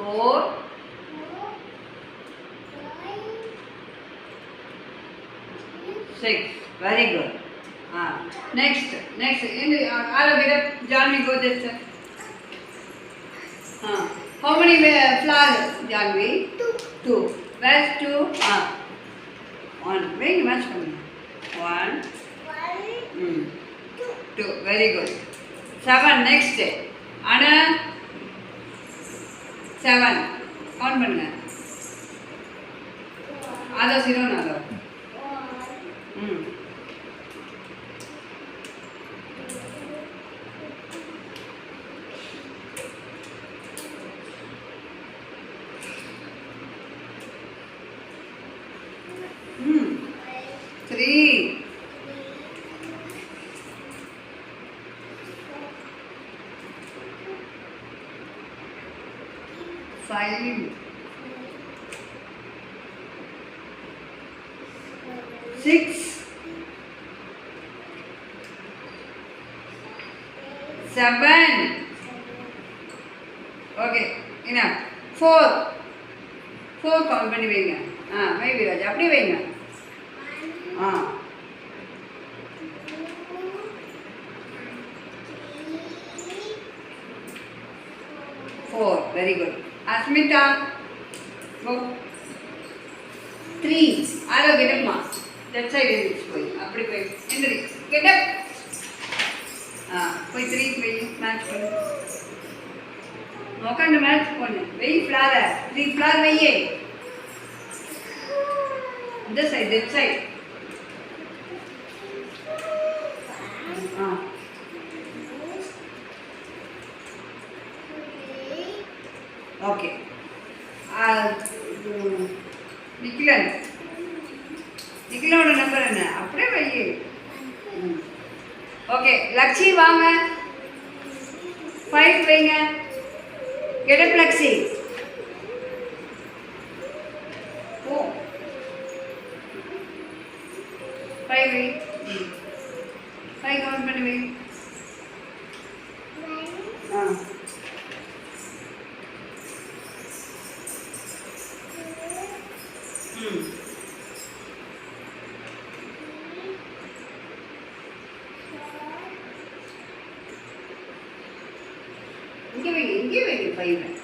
4 6. Very good. Next. All of it up. Janvi, go this. How many flowers, Janvi? 2. Where's 2? 1. Very much coming. 1. 2. Very good. 7. Next. Anna. 7. Count பண்ணுங்க. ஆதோ 0 நாதோ. 3. 5. 6. 7. Okay, enough. 4. 4 count பண்ணி வைங்க. maybe ராஜா அப்படியே வைங்க. 4. Very good. Asmita, go. 3. Alo, get up, ma. That side is going. Apdi koi. Endri. Get up. Koi 3 koi match koi. Nokand match koi. Very flower. 3 flower veiye. This side, that side. Okay. நிக்கிலோட number என்ன? அப்படியே வையே. Okay, லக்ஷி வாங்க. 5 வைங்க. Get up லக்ஷி. 5 வை. 5 count பண்ணி வை. இங்கே வைங்க 5.